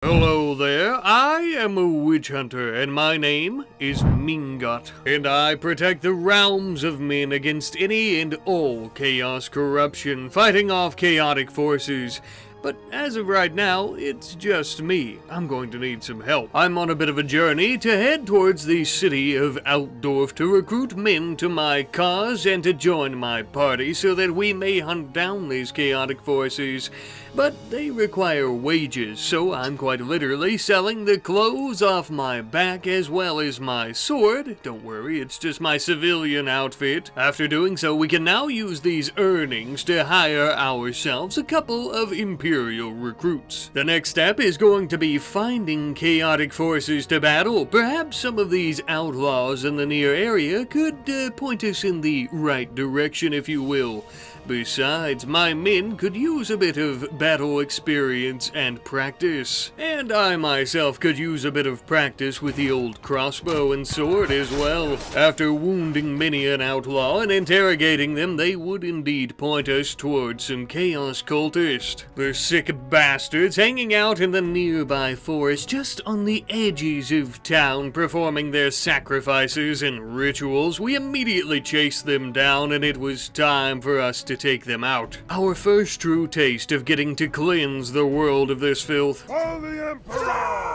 Hello there, I am a witch hunter, and my name is Mingot, and I protect the realms of men against any and all chaos corruption, fighting off chaotic forces. But as of right now, it's just me. I'm going to need some help. I'm on a bit of a journey to head towards the city of Altdorf to recruit men to my cause and to join my party so that we may hunt down these chaotic forces. But they require wages, so I'm quite literally selling the clothes off my back as well as my sword. Don't worry, it's just my civilian outfit. After doing so, we can now use these earnings to hire ourselves a couple of Imperial recruits. The next step is going to be finding chaotic forces to battle. Perhaps some of these outlaws in the near area could point us in the right direction, if you will. Besides, my men could use a bit of battle experience and practice. And I myself could use a bit of practice with the old crossbow and sword as well. After wounding many an outlaw and interrogating them, they would indeed point us towards some chaos cultists. The sick bastards hanging out in the nearby forest just on the edges of town, performing their sacrifices and rituals. We immediately chased them down, and it was time for us to take them out. Our first true taste of getting to cleanse the world of this filth. For the Emperor!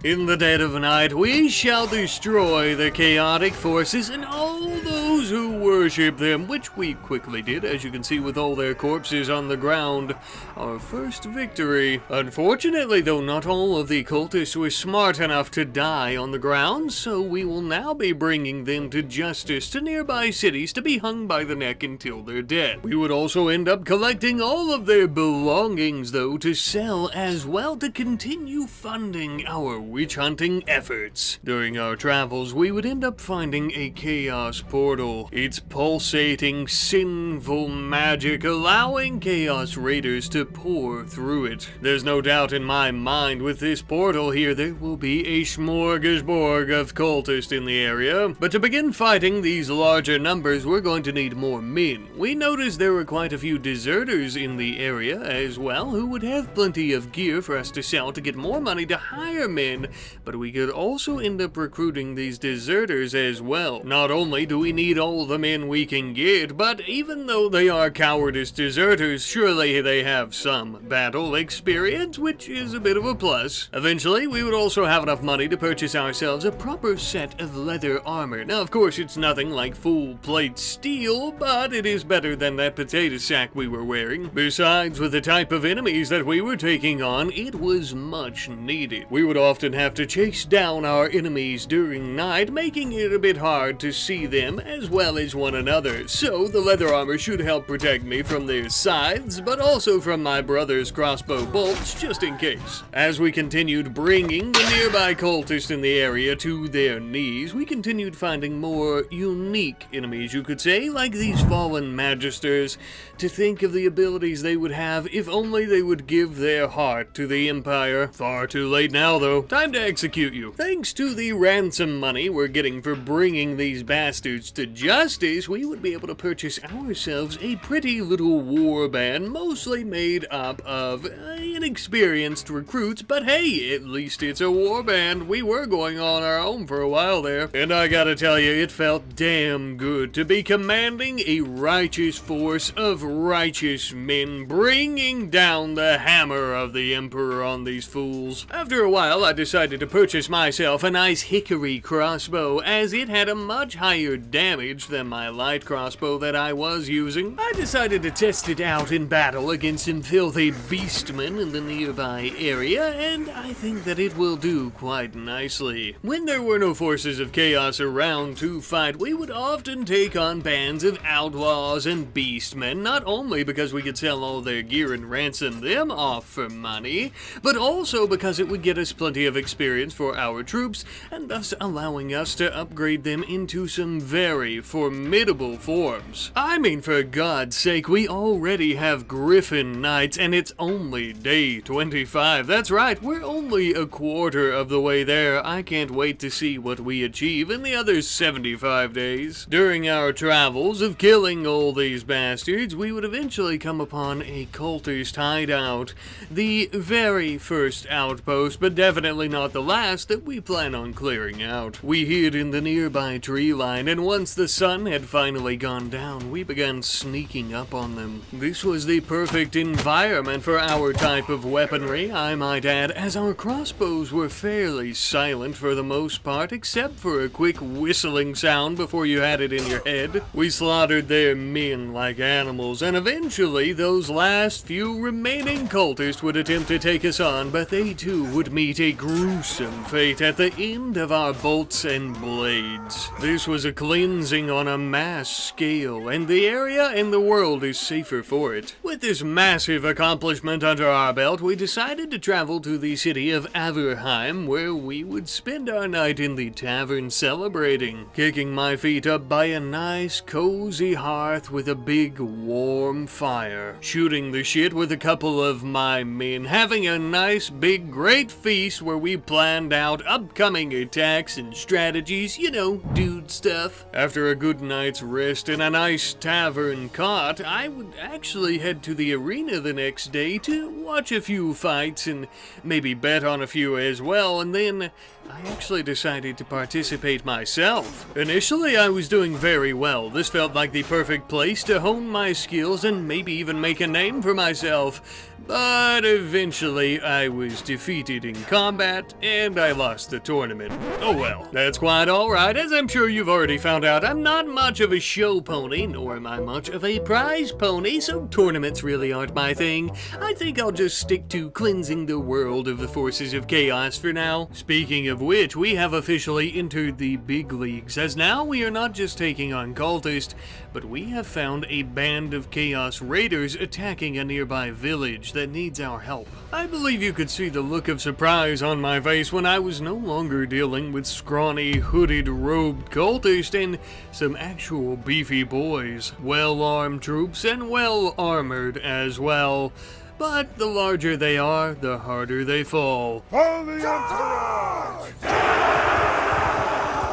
In the dead of night, we shall destroy the chaotic forces and all those who worship them, which we quickly did, as you can see with all their corpses on the ground. Our first victory. Unfortunately, though, not all of the cultists were smart enough to die on the ground, so we will now be bringing them to justice to nearby cities to be hung by the neck until they're dead. We would also end up collecting all of their belongings, though, to sell as well to continue funding our witch hunting efforts. During our travels, we would end up finding a chaos portal. It's pulsating, sinful magic, allowing chaos raiders to pour through it. There's no doubt in my mind with this portal here there will be a smorgasbord of cultists in the area. But to begin fighting these larger numbers, we're going to need more men. We noticed there were quite a few deserters in the area as well, who would have plenty of gear for us to sell to get more money to hire men. But we could also end up recruiting these deserters as well. Not only do we need all the men we can get, but even though they are cowardice deserters, surely they have some battle experience, which is a bit of a plus. Eventually, we would also have enough money to purchase ourselves a proper set of leather armor. Now, of course, it's nothing like full plate steel, but it is better than that potato sack we were wearing. Besides, with the type of enemies that we were taking on, it was much needed. We would often have to chase down our enemies during night, making it a bit hard to see them as well as one another. So the leather armor should help protect me from their scythes, but also from my brother's crossbow bolts, just in case. As we continued bringing the nearby cultists in the area to their knees, we continued finding more unique enemies, you could say, like these fallen magisters. To think of the abilities they would have if only they would give their heart to the Empire. Far too late now, though. Time to execute you. Thanks to the ransom money we're getting for bringing these bastards to justice, we would be able to purchase ourselves a pretty little war band, mostly made up of inexperienced recruits, but hey, at least it's a war band. We were going on our own for a while there, and I gotta tell you, it felt damn good to be commanding a righteous force of righteous men, bringing down the hammer of the Emperor on these fools. After a while, I decided to purchase myself a nice hickory crossbow, as it had a much higher damage than my light crossbow that I was using. I decided to test it out in battle against some filthy beastmen in the nearby area, and I think that it will do quite nicely. When there were no forces of chaos around to fight, we would often take on bands of outlaws and beastmen, not only because we could sell all their gear and ransom them off for money, but also because it would get us plenty of experience for our troops, and thus allowing us to upgrade them into some very formidable formidable forms. I mean, for God's sake, we already have Griffin Knights, and it's only day 25. That's right, we're only a quarter of the way there. I can't wait to see what we achieve in the other 75 days. During our travels of killing all these bastards, we would eventually come upon a cultist hideout. The very first outpost, but definitely not the last that we plan on clearing out. We hid in the nearby tree line, and once the sun had finally gone down, we began sneaking up on them. This was the perfect environment for our type of weaponry, I might add, as our crossbows were fairly silent for the most part, except for a quick whistling sound before you had it in your head. We slaughtered their men like animals, and eventually those last few remaining cultists would attempt to take us on, but they too would meet a gruesome fate at the end of our bolts and blades. This was a cleansing on a mass scale, and the area and the world is safer for it. With this massive accomplishment under our belt, we decided to travel to the city of Averheim, where we would spend our night in the tavern celebrating, kicking my feet up by a nice cozy hearth with a big warm fire, shooting the shit with a couple of my men, having a nice big great feast where we planned out upcoming attacks and strategies, you know, dude stuff. After a good night's rest in a nice tavern cot, I would actually head to the arena the next day to watch a few fights and maybe bet on a few as well, and then I actually decided to participate myself. Initially, I was doing very well. This felt like the perfect place to hone my skills and maybe even make a name for myself. But eventually, I was defeated in combat, and I lost the tournament. Oh well, that's quite alright. As I'm sure you've already found out, I'm not much of a show pony, nor am I much of a prize pony, so tournaments really aren't my thing. I think I'll just stick to cleansing the world of the forces of chaos for now. Speaking of which, we have officially entered the big leagues, as now we are not just taking on cultists, but we have found a band of chaos raiders attacking a nearby village that needs our help. I believe you could see the look of surprise on my face when I was no longer dealing with scrawny, hooded, robed cultists and some actual beefy boys, well-armed troops and well-armored as well. But the larger they are, the harder they fall. For the entourage!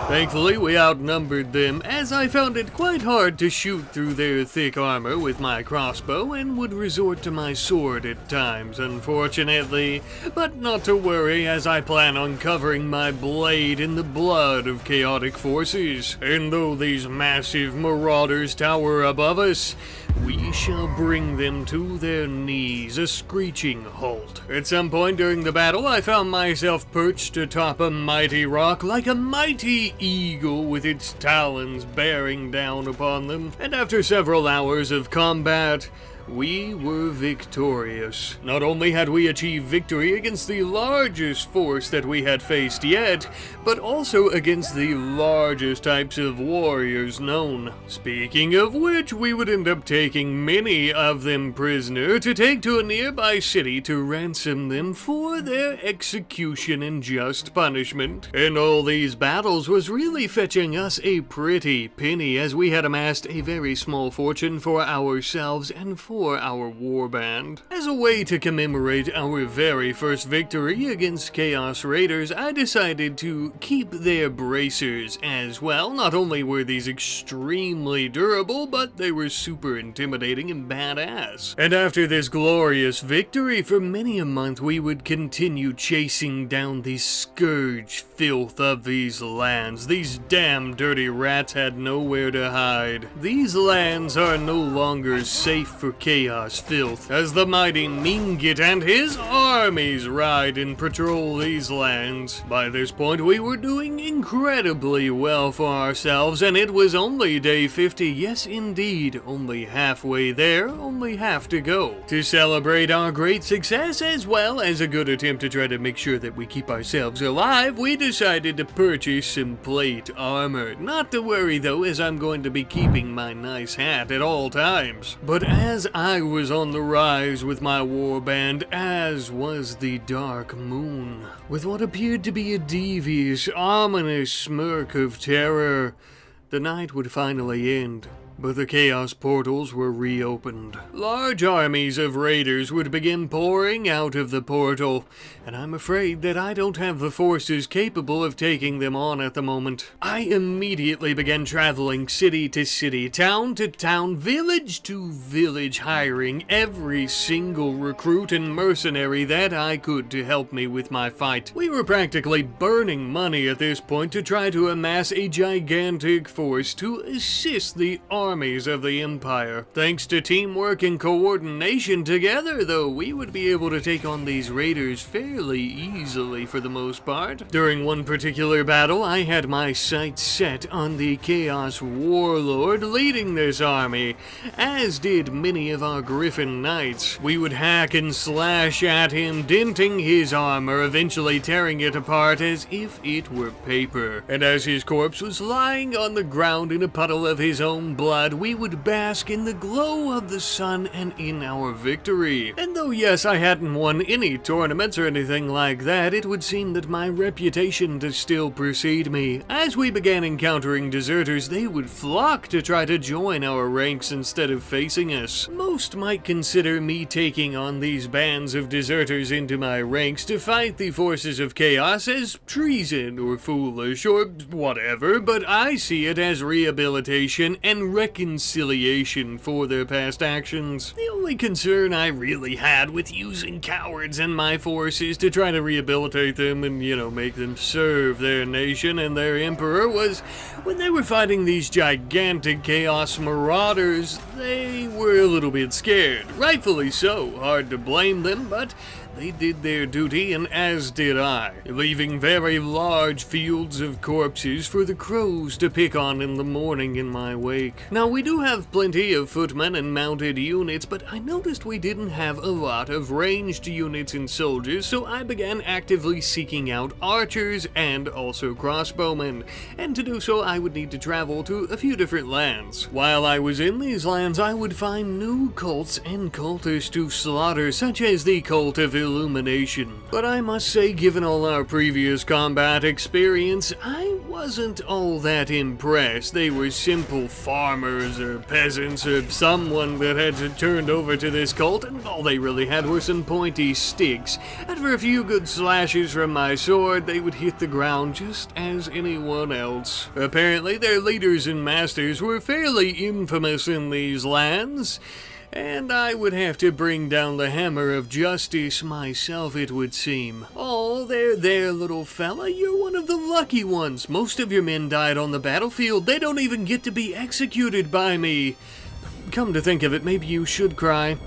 Thankfully, we outnumbered them, as I found it quite hard to shoot through their thick armor with my crossbow and would resort to my sword at times, unfortunately. But not to worry, as I plan on covering my blade in the blood of chaotic forces. And though these massive marauders tower above us, we shall bring them to their knees, a screeching halt. At some point during the battle, I found myself perched atop a mighty rock like a mighty eagle with its talons bearing down upon them. And after several hours of combat, we were victorious. Not only had we achieved victory against the largest force that we had faced yet, but also against the largest types of warriors known. Speaking of which, we would end up taking many of them prisoner to take to a nearby city to ransom them for their execution and just punishment. And all these battles was really fetching us a pretty penny, as we had amassed a very small fortune for ourselves and for our warband. As a way to commemorate our very first victory against Chaos Raiders, I decided to keep their bracers as well. Not only were these extremely durable, but they were super intimidating and badass. And after this glorious victory, for many a month we would continue chasing down the scourge filth of these lands. These damn dirty rats had nowhere to hide. These lands are no longer safe for chaos filth, as the mighty Mingit and his armies ride and patrol these lands. By this point, we were doing incredibly well for ourselves, and it was only day 50, yes indeed, only halfway there, only half to go. To celebrate our great success, as well as a good attempt to try to make sure that we keep ourselves alive, we decided to purchase some plate armor. Not to worry though, as I'm going to be keeping my nice hat at all times. But as I was on the rise with my warband, as was the Dark Moon, with what appeared to be a devious, ominous smirk of terror, The night would finally end, but the Chaos portals were reopened. Large armies of raiders would begin pouring out of the portal, and I'm afraid that I don't have the forces capable of taking them on at the moment. I immediately began traveling city to city, town to town, village to village, hiring every single recruit and mercenary that I could to help me with my fight. We were practically burning money at this point to try to amass a gigantic force to assist the armies of the Empire. Thanks to teamwork and coordination together, though, we would be able to take on these raiders fairly easily for the most part. During one particular battle, I had my sights set on the Chaos Warlord leading this army, as did many of our Griffin Knights. We would hack and slash at him, denting his armor, eventually tearing it apart as if it were paper. And as his corpse was lying on the ground in a puddle of his own blood, we would bask in the glow of the sun and in our victory. And though yes, I hadn't won any tournaments or anything like that, it would seem that my reputation to still precede me. As we began encountering deserters, they would flock to try to join our ranks instead of facing us. Most might consider me taking on these bands of deserters into my ranks to fight the forces of chaos as treason or foolish or whatever, but I see it as rehabilitation and reconciliation for their past actions. The only concern I really had with using cowards in my forces to try to rehabilitate them and, make them serve their nation and their emperor was when they were fighting these gigantic chaos marauders, they were a little bit scared. Rightfully so, hard to blame them, but they did their duty, and as did I, leaving very large fields of corpses for the crows to pick on in the morning in my wake. Now, we do have plenty of footmen and mounted units, but I noticed we didn't have a lot of ranged units and soldiers, so I began actively seeking out archers and also crossbowmen, and to do so I would need to travel to a few different lands. While I was in these lands, I would find new cults and cultists to slaughter, such as the cult of Illumination. But I must say, given all our previous combat experience, I wasn't all that impressed. They were simple farmers or peasants or someone that had turned over to this cult, and all they really had were some pointy sticks. After a few good slashes from my sword, they would hit the ground just as anyone else. Apparently, their leaders and masters were fairly infamous in these lands, and I would have to bring down the hammer of justice myself, it would seem. Oh, there, little fella, you're one of the lucky ones. Most of your men died on the battlefield. They don't even get to be executed by me. Come to think of it, maybe you should cry.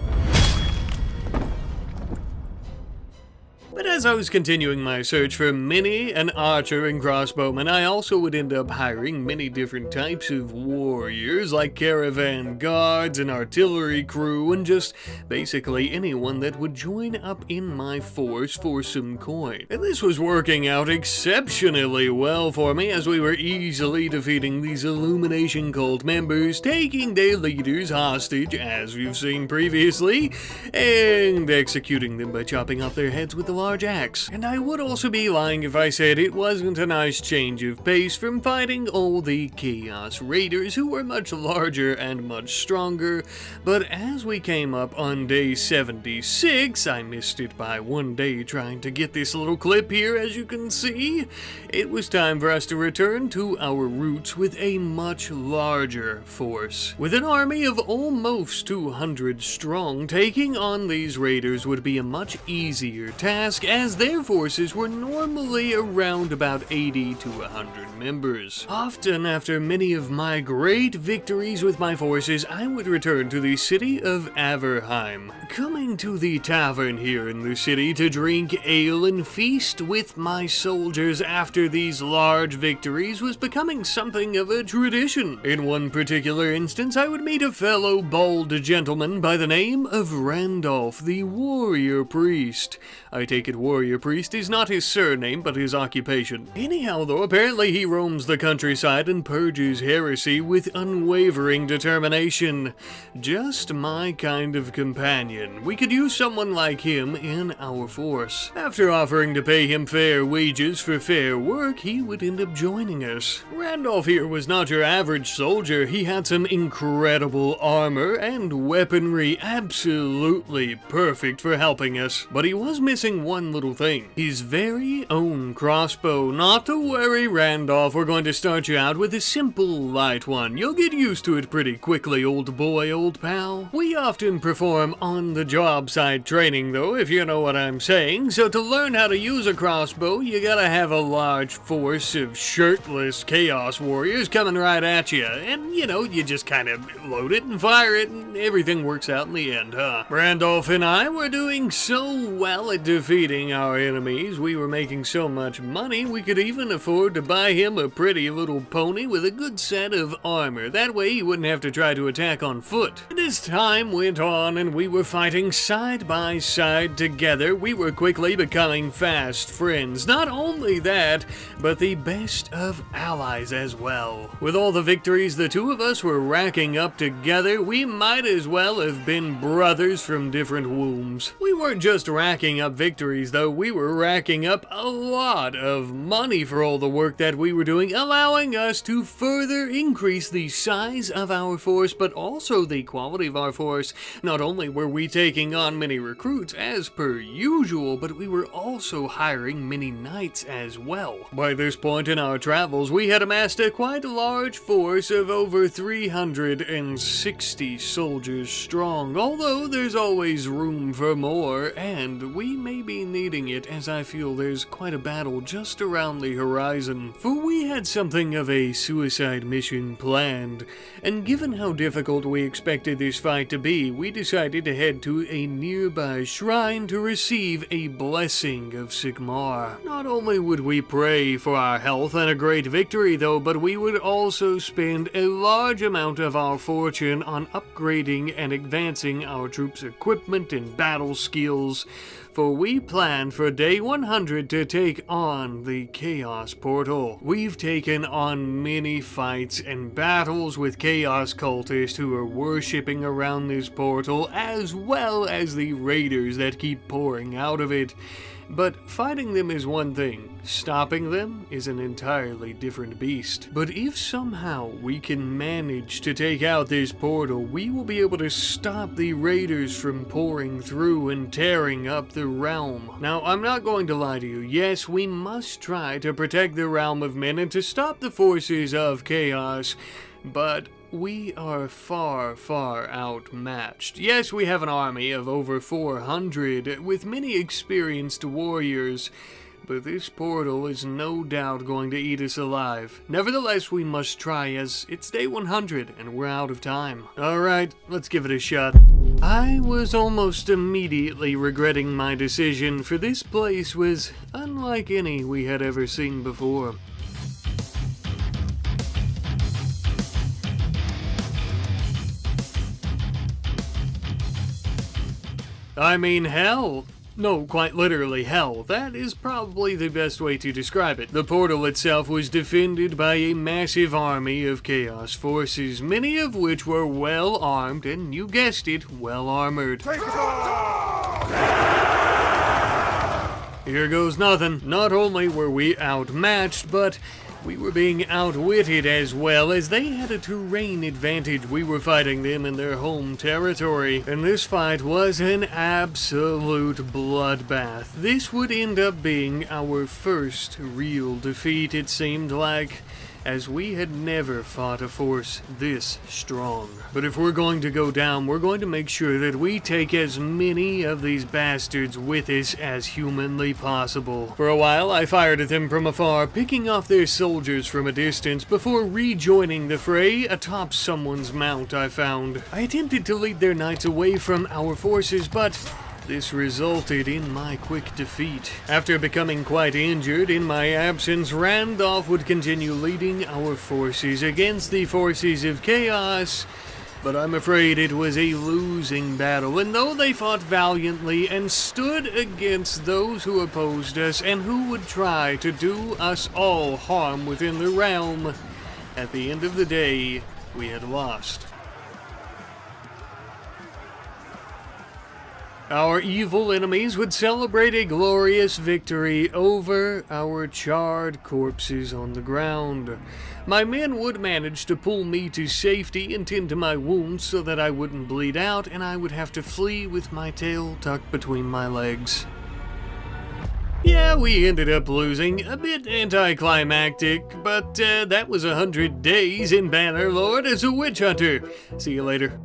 But as I was continuing my search for many an archer and crossbowman, I also would end up hiring many different types of warriors, like caravan guards and artillery crew, and just basically anyone that would join up in my force for some coin. And this was working out exceptionally well for me, as we were easily defeating these Illumination cult members, taking their leaders hostage, as we've seen previously, and executing them by chopping off their heads with the large axe. And I would also be lying if I said it wasn't a nice change of pace from fighting all the Chaos Raiders, who were much larger and much stronger. But as we came up on day 76, I missed it by one day trying to get this little clip here, as you can see. It was time for us to return to our roots with a much larger force. With an army of almost 200 strong, taking on these raiders would be a much easier task, as their forces were normally around about 80 to 100 members. Often, after many of my great victories with my forces, I would return to the city of Averheim, coming to the tavern here in the city to drink ale and feast with my soldiers after these large victories was becoming something of a tradition. In one particular instance, I would meet a fellow bold gentleman by the name of Randolph, the warrior priest. I take Naked Warrior Priest is not his surname, but his occupation. Anyhow, though, apparently he roams the countryside and purges heresy with unwavering determination. Just my kind of companion. We could use someone like him in our force. After offering to pay him fair wages for fair work, he would end up joining us. Randolph here was not your average soldier. He had some incredible armor and weaponry, absolutely perfect for helping us. But he was missing one little thing. His very own crossbow. Not to worry, Randolph, we're going to start you out with a simple light one. You'll get used to it pretty quickly, old boy, old pal. We often perform on-the-job side training, though, if you know what I'm saying. So to learn how to use a crossbow, you gotta have a large force of shirtless chaos warriors coming right at you. And, you know, you just kind of load it and fire it, and everything works out in the end, huh? Randolph and I were doing so well at defeating our enemies. We were making so much money, we could even afford to buy him a pretty little pony with a good set of armor. That way he wouldn't have to try to attack on foot. And as time went on and we were fighting side by side together, we were quickly becoming fast friends. Not only that, but the best of allies as well. With all the victories the two of us were racking up together, we might as well have been brothers from different wombs. We weren't just racking up victories, though. We were racking up a lot of money for all the work that we were doing, allowing us to further increase the size of our force, but also the quality of our force. Not only were we taking on many recruits as per usual, but we were also hiring many knights as well. By this point in our travels, we had amassed a quite large force of over 360 soldiers strong, although there's always room for more, and we may be needing it, as I feel there's quite a battle just around the horizon. For we had something of a suicide mission planned, and given how difficult we expected this fight to be, we decided to head to a nearby shrine to receive a blessing of Sigmar. Not only would we pray for our health and a great victory, though, but we would also spend a large amount of our fortune on upgrading and advancing our troops' equipment and battle skills, for we planned for day 100 to take on the Chaos Portal. We've taken on many fights and battles with Chaos Cultists who are worshipping around this portal, as well as the raiders that keep pouring out of it. But fighting them is one thing, stopping them is an entirely different beast. But if somehow we can manage to take out this portal, we will be able to stop the raiders from pouring through and tearing up the realm. Now, I'm not going to lie to you. Yes, we must try to protect the realm of men and to stop the forces of chaos, but we are far, far outmatched. Yes, we have an army of over 400 with many experienced warriors, but this portal is no doubt going to eat us alive. Nevertheless, we must try, as it's day 100 and we're out of time. Alright, let's give it a shot. I was almost immediately regretting my decision, for this place was unlike any we had ever seen before. I mean, hell. No, quite literally hell. That is probably the best way to describe it. The portal itself was defended by a massive army of chaos forces, many of which were well armed and, you guessed it, well armored. Take it on! Here goes nothing. Not only were we outmatched, but we were being outwitted as well, as they had a terrain advantage. We were fighting them in their home territory, and this fight was an absolute bloodbath. This would end up being our first real defeat, it seemed like, as we had never fought a force this strong. But if we're going to go down, we're going to make sure that we take as many of these bastards with us as humanly possible. For a while, I fired at them from afar, picking off their soldiers from a distance before rejoining the fray atop someone's mount I found. I attempted to lead their knights away from our forces, but this resulted in my quick defeat. After becoming quite injured in my absence, Randolph would continue leading our forces against the forces of chaos, But I'm afraid it was a losing battle, and though they fought valiantly and stood against those who opposed us and who would try to do us all harm within the realm, at the end of the day, we had lost. Our evil enemies would celebrate a glorious victory over our charred corpses on the ground. My men would manage to pull me to safety and tend to my wounds so that I wouldn't bleed out and I would have to flee with my tail tucked between my legs. Yeah, we ended up losing. A bit anticlimactic, but that was 100 days in Bannerlord as a witch hunter. See you later.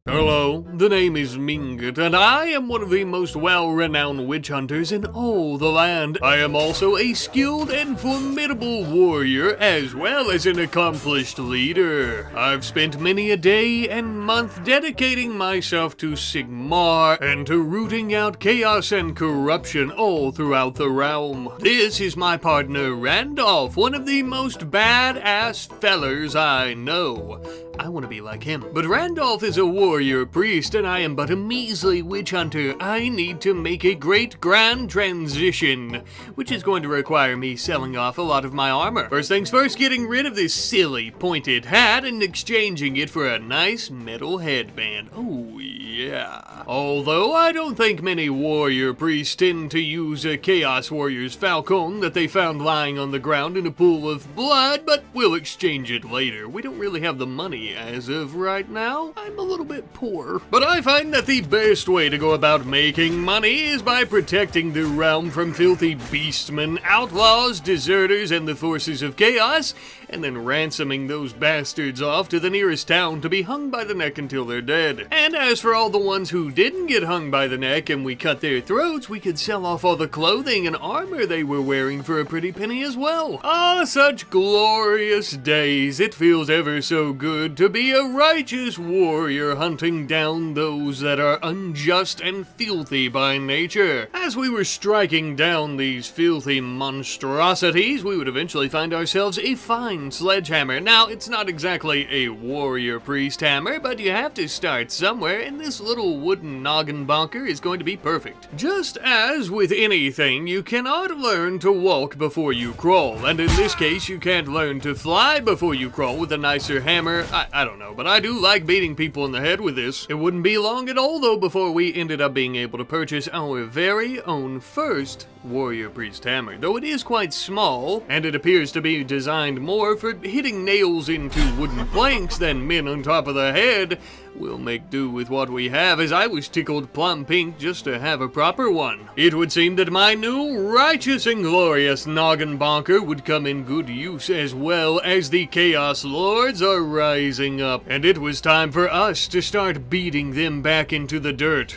Hello, the name is Mingut, and I am one of the most well-renowned witch hunters in all the land. I am also a skilled and formidable warrior, as well as an accomplished leader. I've spent many a day and month dedicating myself to Sigmar and to rooting out chaos and corruption all throughout the realm. This is my partner Randolph, one of the most badass fellers I know. I want to be like him. But Randolph is a warrior priest, and I am but a measly witch hunter. I need to make a great grand transition, which is going to require me selling off a lot of my armor. First things first, getting rid of this silly pointed hat and exchanging it for a nice metal headband. Oh yeah. Although I don't think many warrior priests tend to use a Chaos Warrior's falcon that they found lying on the ground in a pool of blood, but we'll exchange it later. We don't really have the money as of right now. I'm a little bit poor. But I find that the best way to go about making money is by protecting the realm from filthy beastmen, outlaws, deserters, and the forces of chaos, and then ransoming those bastards off to the nearest town to be hung by the neck until they're dead. And as for all the ones who didn't get hung by the neck and we cut their throats, we could sell off all the clothing and armor they were wearing for a pretty penny as well. Ah, such glorious days. It feels ever so good to be a righteous warrior hunting down those that are unjust and filthy by nature. As we were striking down these filthy monstrosities, we would eventually find ourselves a fine sledgehammer. Now, it's not exactly a warrior priest hammer, but you have to start somewhere, and this little wooden noggin bonker is going to be perfect. Just as with anything, you cannot learn to walk before you crawl, and in this case, you can't learn to fly before you crawl with a nicer hammer. I don't know, but I do like beating people in the head with this. It wouldn't be long at all, though, before we ended up being able to purchase our very own first warrior priest hammer, though it is quite small, and it appears to be designed more for hitting nails into wooden planks than men on top of the head. We'll make do with what we have, as I was tickled plum pink just to have a proper one. It would seem that my new righteous and glorious noggin bonker would come in good use as well, as the Chaos Lords are rising up, and it was time for us to start beating them back into the dirt.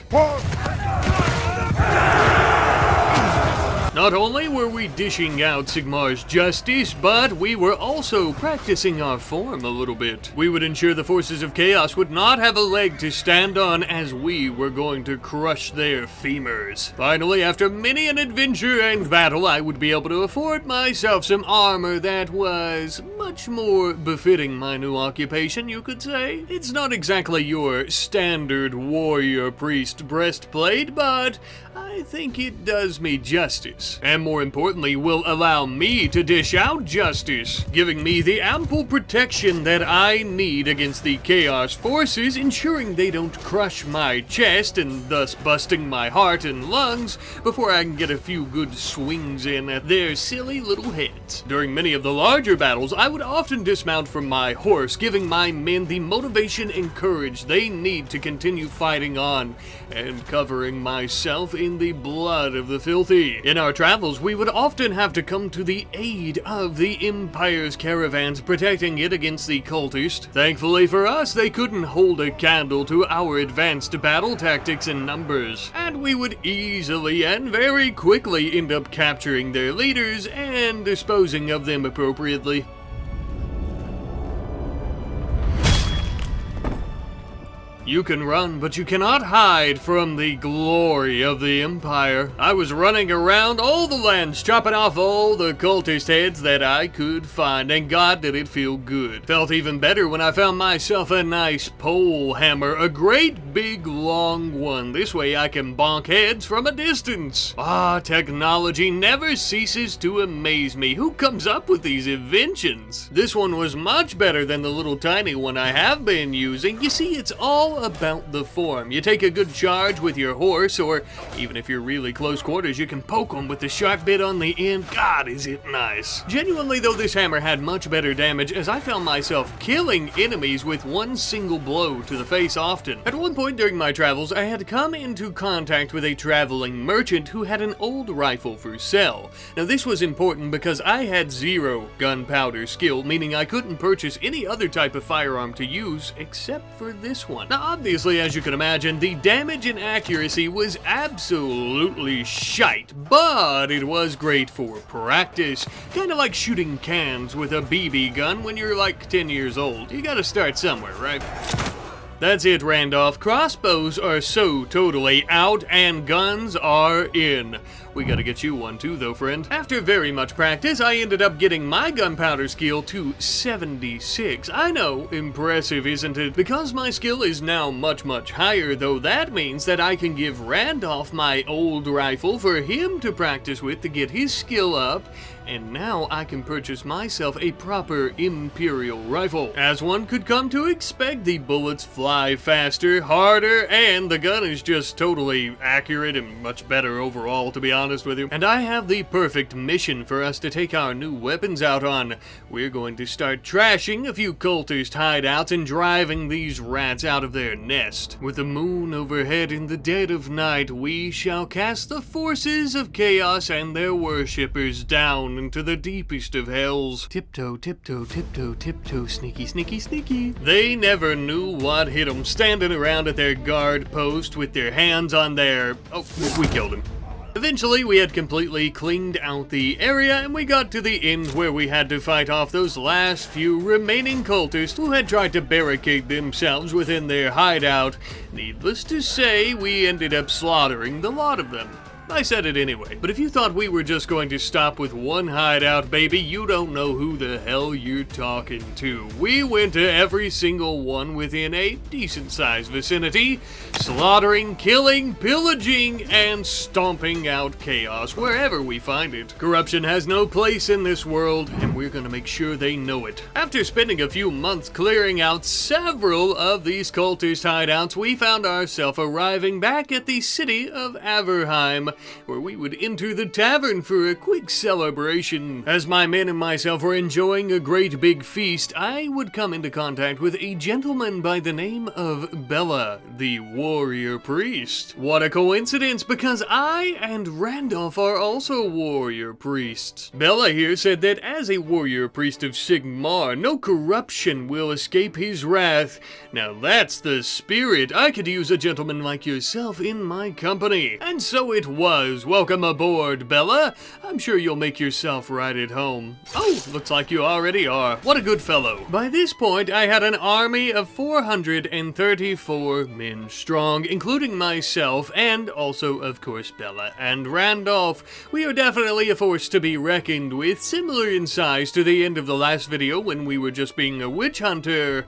Not only were we dishing out Sigmar's justice, but we were also practicing our form a little bit. We would ensure the forces of chaos would not have a leg to stand on, as we were going to crush their femurs. Finally, after many an adventure and battle, I would be able to afford myself some armor that was much more befitting my new occupation, you could say. It's not exactly your standard warrior priest breastplate, but I think it does me justice, and more importantly, will allow me to dish out justice, giving me the ample protection that I need against the chaos forces, ensuring they don't crush my chest and thus busting my heart and lungs before I can get a few good swings in at their silly little heads. During many of the larger battles, I would often dismount from my horse, giving my men the motivation and courage they need to continue fighting on, and covering myself in the blood of the filthy. In our travels, we would often have to come to the aid of the Empire's caravans, protecting it against the Cultist. Thankfully for us, they couldn't hold a candle to our advanced battle tactics and numbers, and we would easily and very quickly end up capturing their leaders and disposing of them appropriately. You can run, but you cannot hide from the glory of the Empire. I was running around all the lands, chopping off all the cultist heads that I could find, and God did it feel good. Felt even better when I found myself a nice pole hammer, a great big long one. This way I can bonk heads from a distance. Ah, technology never ceases to amaze me. Who comes up with these inventions? This one was much better than the little tiny one I have been using. You see, it's all about the form. You take a good charge with your horse, or even if you're really close quarters, you can poke them with the sharp bit on the end. God, is it nice. Genuinely though, this hammer had much better damage, as I found myself killing enemies with one single blow to the face often. At one point during my travels, I had come into contact with a traveling merchant who had an old rifle for sale. Now this was important because I had 0 gunpowder skill, meaning I couldn't purchase any other type of firearm to use except for this one. Now obviously, as you can imagine, the damage and accuracy was absolutely shite, but it was great for practice. Kinda like shooting cans with a BB gun when you're like 10 years old. You gotta start somewhere, right? That's it, Randolph. Crossbows are so totally out and guns are in. We gotta get you one too, though, friend. After very much practice, I ended up getting my gunpowder skill to 76. I know, impressive, isn't it? Because my skill is now much, much higher, though, that means that I can give Randolph my old rifle for him to practice with to get his skill up, and now I can purchase myself a proper Imperial rifle. As one could come to expect, the bullets fly faster, harder, and the gun is just totally accurate and much better overall, to be honest with you. And I have the perfect mission for us to take our new weapons out on. We're going to start trashing a few cultist hideouts and driving these rats out of their nest. With the moon overhead in the dead of night, we shall cast the forces of chaos and their worshippers down into the deepest of hells. Tiptoe, tiptoe, tiptoe, tiptoe, sneaky, sneaky, sneaky. They never knew what hit them, standing around at their guard post with their hands on their... Oh, we killed him. Eventually, we had completely cleaned out the area, and we got to the end where we had to fight off those last few remaining cultists who had tried to barricade themselves within their hideout. Needless to say, we ended up slaughtering the lot of them. I said it anyway, but if you thought we were just going to stop with one hideout, baby, you don't know who the hell you're talking to. We went to every single one within a decent-sized vicinity, slaughtering, killing, pillaging, and stomping out chaos wherever we find it. Corruption has no place in this world, and we're gonna make sure they know it. After spending a few months clearing out several of these cultist hideouts, we found ourselves arriving back at the city of Averheim, where we would enter the tavern for a quick celebration. As my men and myself were enjoying a great big feast, I would come into contact with a gentleman by the name of Bella, the warrior priest. What a coincidence, because I and Randolph are also warrior priests. Bella here said that as a warrior priest of Sigmar, no corruption will escape his wrath. Now that's the spirit. I could use a gentleman like yourself in my company. And so it was. Welcome aboard, Bella. I'm sure you'll make yourself right at home. Oh, looks like you already are. What a good fellow. By this point, I had an army of 434 men strong, including myself, and also, of course, Bella and Randolph. We are definitely a force to be reckoned with, similar in size to the end of the last video when we were just being a witch hunter.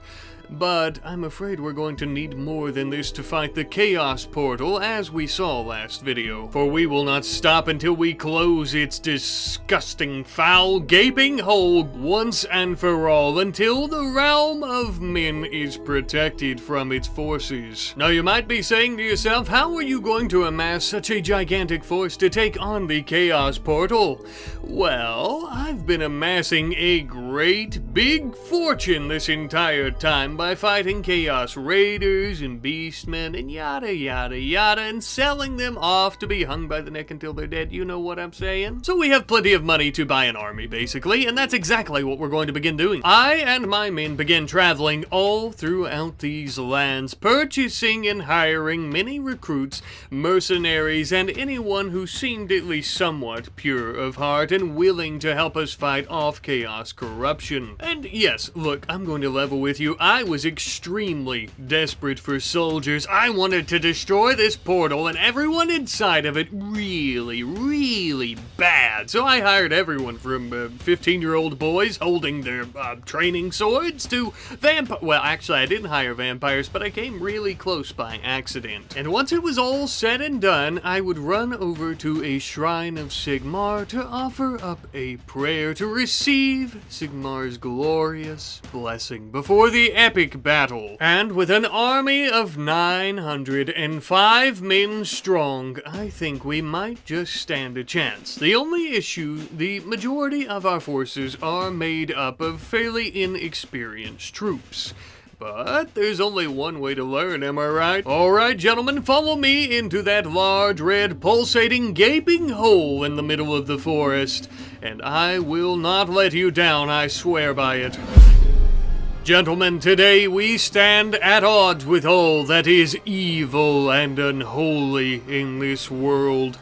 But I'm afraid we're going to need more than this to fight the Chaos Portal, as we saw last video. For we will not stop until we close its disgusting, foul, gaping hole once and for all, until the realm of men is protected from its forces. Now you might be saying to yourself, how are you going to amass such a gigantic force to take on the Chaos Portal? Well, I've been amassing a great big fortune this entire time by fighting Chaos Raiders and Beastmen and yada yada yada and selling them off to be hung by the neck until they're dead, you know what I'm saying? So we have plenty of money to buy an army, basically, and that's exactly what we're going to begin doing. I and my men began traveling all throughout these lands, purchasing and hiring many recruits, mercenaries, and anyone who seemed at least somewhat pure of heart and willing to help us fight off Chaos corruption. And yes, look, I'm going to level with you. I was extremely desperate for soldiers. I wanted to destroy this portal and everyone inside of it really, really bad. So I hired everyone from 15-year-old boys holding their training swords to well, actually, I didn't hire vampires, but I came really close by accident. And once it was all said and done, I would run over to a shrine of Sigmar to offer up a prayer to receive Sigmar's glorious blessing before the epic battle. And with an army of 905 men strong, I think we might just stand a chance. The only issue, the majority of our forces are made up of fairly inexperienced troops. But there's only one way to learn, am I right? Alright, gentlemen, follow me into that large, red, pulsating, gaping hole in the middle of the forest, and I will not let you down, I swear by it. Gentlemen, today we stand at odds with all that is evil and unholy in this world.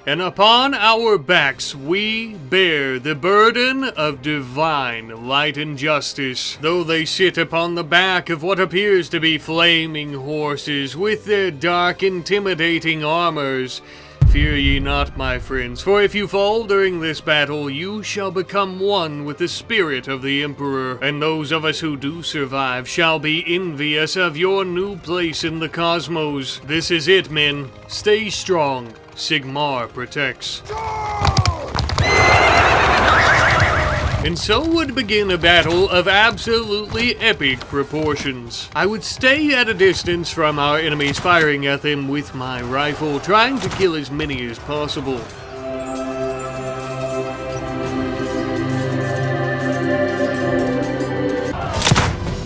And upon our backs we bear the burden of divine light and justice, though they sit upon the back of what appears to be flaming horses with their dark, intimidating armors. Fear ye not, my friends, for if you fall during this battle, you shall become one with the spirit of the Emperor, and those of us who do survive shall be envious of your new place in the cosmos. This is it, men. Stay strong. Sigmar protects. And so would begin a battle of absolutely epic proportions. I would stay at a distance from our enemies, firing at them with my rifle, trying to kill as many as possible.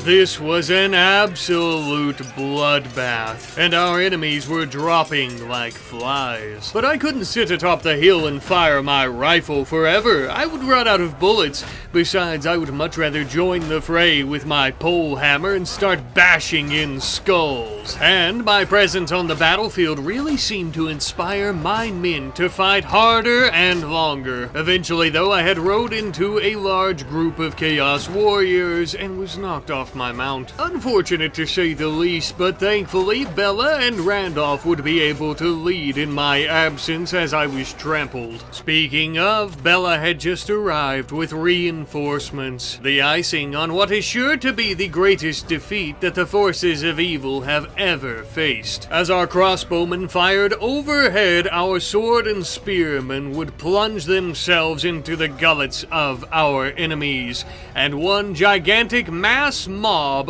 This was an absolute bloodbath, and our enemies were dropping like flies. But I couldn't sit atop the hill and fire my rifle forever. I would run out of bullets. Besides, I would much rather join the fray with my pole hammer and start bashing in skulls. And my presence on the battlefield really seemed to inspire my men to fight harder and longer. Eventually, though, I had rode into a large group of Chaos Warriors and was knocked off my mount. Unfortunate to say the least, but thankfully Bella and Randolph would be able to lead in my absence as I was trampled. Speaking of, Bella had just arrived with reinforcements, the icing on what is sure to be the greatest defeat that the forces of evil have ever faced. As our crossbowmen fired overhead, our sword and spearmen would plunge themselves into the gullets of our enemies, and one gigantic mass mob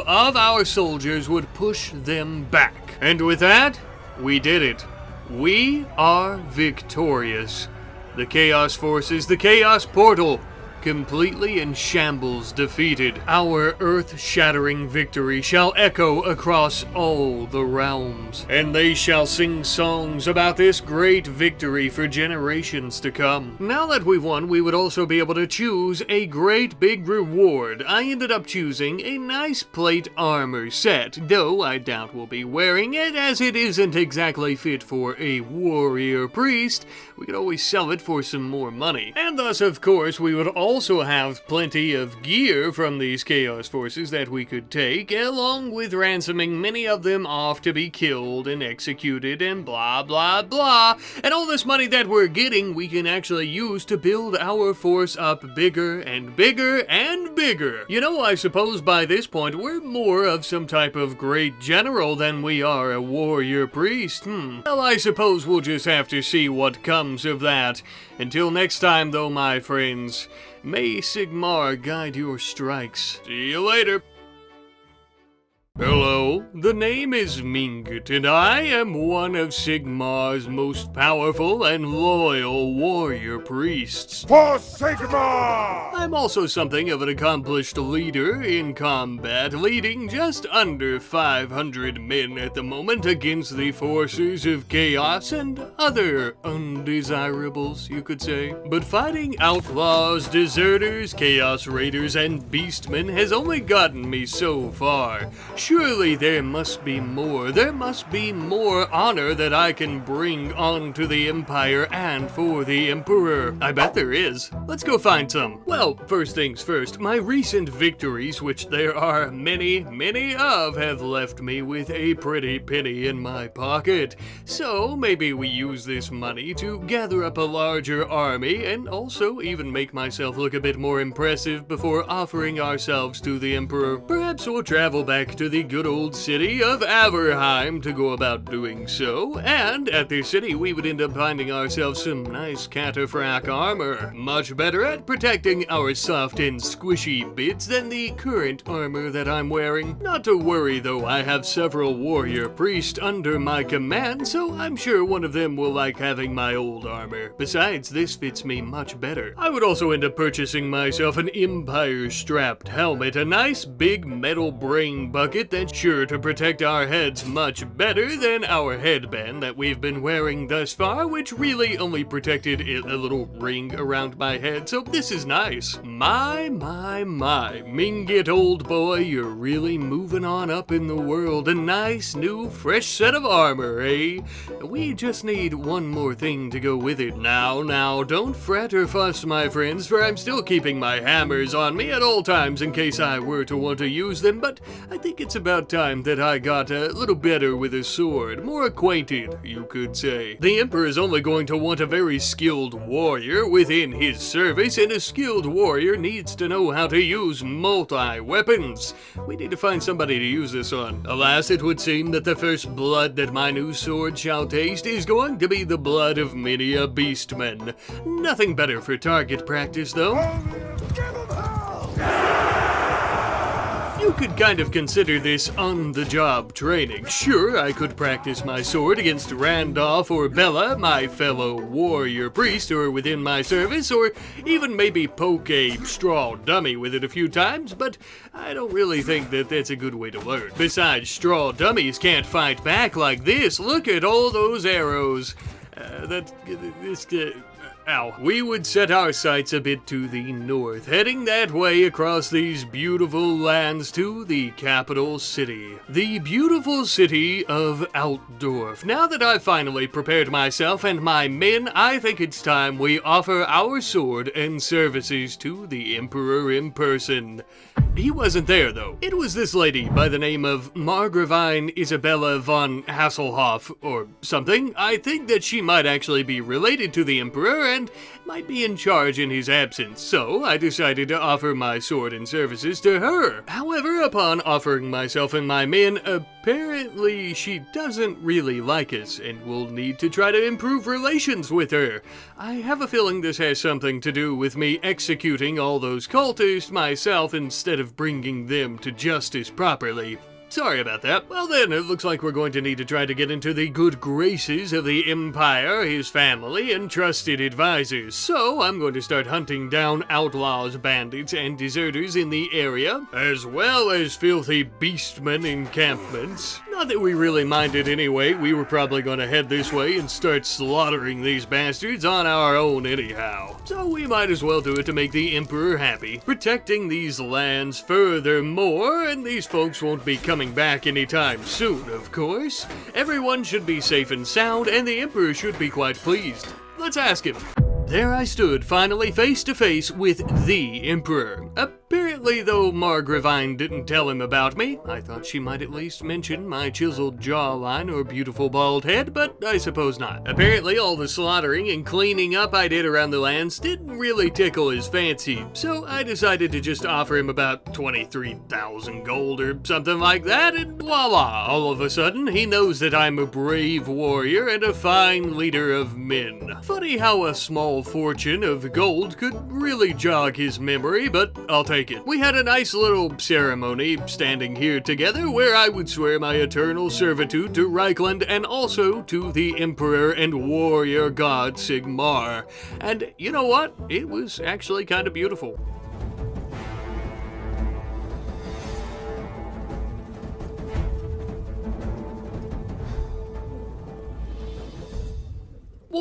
of our soldiers would push them back. And with that, we did it. We are victorious. The Chaos Forces, the Chaos Portal, completely in shambles defeated. Our earth-shattering victory shall echo across all the realms, and they shall sing songs about this great victory for generations to come. Now that we've won, we would also be able to choose a great big reward. I ended up choosing a nice plate armor set, though I doubt we'll be wearing it as it isn't exactly fit for a warrior priest. We could always sell it for some more money. And thus, of course, we would also have plenty of gear from these Chaos Forces that we could take, along with ransoming many of them off to be killed and executed and blah blah blah. And all this money that we're getting, we can actually use to build our force up bigger and bigger and bigger. You know, I suppose by this point, we're more of some type of great general than we are a warrior priest. Well, I suppose we'll just have to see what comes of that. Until next time, though, my friends, may Sigmar guide your strikes. See you later. Hello, the name is Mingut, and I am one of Sigmar's most powerful and loyal warrior priests. For Sigmar! I'm also something of an accomplished leader in combat, leading just under 500 men at the moment against the forces of chaos and other undesirables, you could say. But fighting outlaws, deserters, chaos raiders, and beastmen has only gotten me so far. Surely there must be more. There must be more honor that I can bring onto the Empire and for the Emperor. I bet there is. Let's go find some. Well, first things first, my recent victories, which there are many, many of, have left me with a pretty penny in my pocket. So maybe we use this money to gather up a larger army and also even make myself look a bit more impressive before offering ourselves to the Emperor. Perhaps we'll travel back to the good old city of Averheim to go about doing so, and at the city we would end up finding ourselves some nice cataphracts armor, much better at protecting our soft and squishy bits than the current armor that I'm wearing. Not to worry though, I have several warrior priests under my command, so I'm sure one of them will like having my old armor. Besides, this fits me much better. I would also end up purchasing myself an Empire strapped helmet, a nice big metal brain bucket that's sure to protect our heads much better than our headband that we've been wearing thus far, which really only protected a little ring around my head, so this is nice. My, Mingit old boy, you're really moving on up in the world. A nice new fresh set of armor, eh? We just need one more thing to go with it. Now, don't fret or fuss, my friends, for I'm still keeping my hammers on me at all times in case I were to want to use them, but I think it's about time that I got a little better with a sword, more acquainted, you could say. The Emperor is only going to want a very skilled warrior within his service, and a skilled warrior needs to know how to use multi-weapons. We need to find somebody to use this on. Alas, it would seem that the first blood that my new sword shall taste is going to be the blood of many a beastman. Nothing better for target practice, though. Give 'em hell! You could kind of consider this on-the-job training. Sure, I could practice my sword against Randolph or Bella, my fellow warrior priest who are within my service, or even maybe poke a straw dummy with it a few times, but I don't really think that that's a good way to learn. Besides, straw dummies can't fight back like this. Look at all those arrows. Ow. We would set our sights a bit to the north, heading that way across these beautiful lands to the capital city. The beautiful city of Altdorf. Now that I've finally prepared myself and my men, I think it's time we offer our sword and services to the Emperor in person. He wasn't there, though. It was this lady by the name of Margravine Isabella von Hasselhoff, or something. I think that she might actually be related to the Emperor and might be in charge in his absence, so I decided to offer my sword and services to her. However, upon offering myself and my men, apparently she doesn't really like us, and we'll need to try to improve relations with her. I have a feeling this has something to do with me executing all those cultists myself instead of bringing them to justice properly. Sorry about that. Well then, it looks like we're going to need to try to get into the good graces of the Empire, his family, and trusted advisors. So, I'm going to start hunting down outlaws, bandits, and deserters in the area, as well as filthy beastmen encampments. Not that we really minded anyway, we were probably going to head this way and start slaughtering these bastards on our own anyhow. So we might as well do it to make the Emperor happy. Protecting these lands furthermore, and these folks won't be coming back anytime soon, of course. Everyone should be safe and sound, and the Emperor should be quite pleased. Let's ask him. There I stood, finally face to face with the Emperor. Apparently, though Margravine didn't tell him about me, I thought she might at least mention my chiseled jawline or beautiful bald head, but I suppose not. Apparently, all the slaughtering and cleaning up I did around the lands didn't really tickle his fancy, so I decided to just offer him about 23,000 gold or something like that, and voila! All of a sudden, he knows that I'm a brave warrior and a fine leader of men. Funny how a small fortune of gold could really jog his memory, but I'll take it. We had a nice little ceremony standing here together where I would swear my eternal servitude to Reichland and also to the Emperor and warrior god Sigmar. And you know what? It was actually kind of beautiful.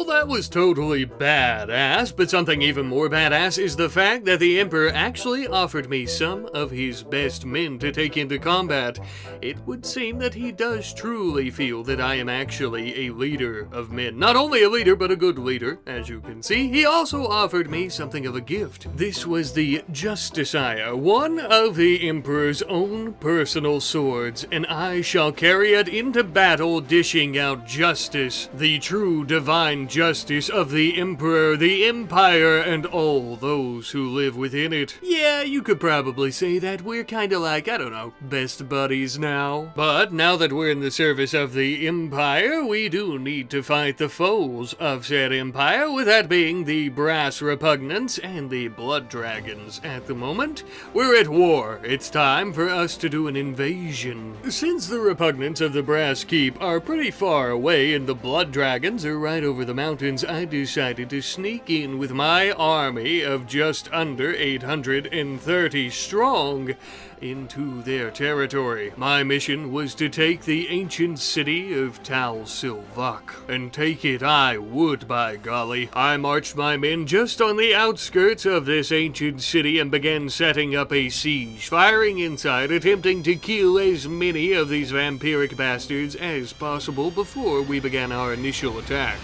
Well, that was totally badass, but something even more badass is the fact that the Emperor actually offered me some of his best men to take into combat. It would seem that he does truly feel that I am actually a leader of men. Not only a leader, but a good leader, as you can see. He also offered me something of a gift. This was the Justiciar, one of the Emperor's own personal swords, and I shall carry it into battle, dishing out justice, the true divine justice of the Emperor, the Empire, and all those who live within it. Yeah, you could probably say that we're kinda like, I don't know, best buddies now. But now that we're in the service of the Empire, we do need to fight the foes of said Empire, with that being the Brass Repugnants and the Blood Dragons. At the moment, we're at war. It's time for us to do an invasion. Since the Repugnants of the Brass Keep are pretty far away and the Blood Dragons are right over the mountains, I decided to sneak in with my army of just under 830 strong into their territory. My mission was to take the ancient city of Tal Silvak, and take it I would, by golly. I marched my men just on the outskirts of this ancient city and began setting up a siege, firing inside, attempting to kill as many of these vampiric bastards as possible before we began our initial attack.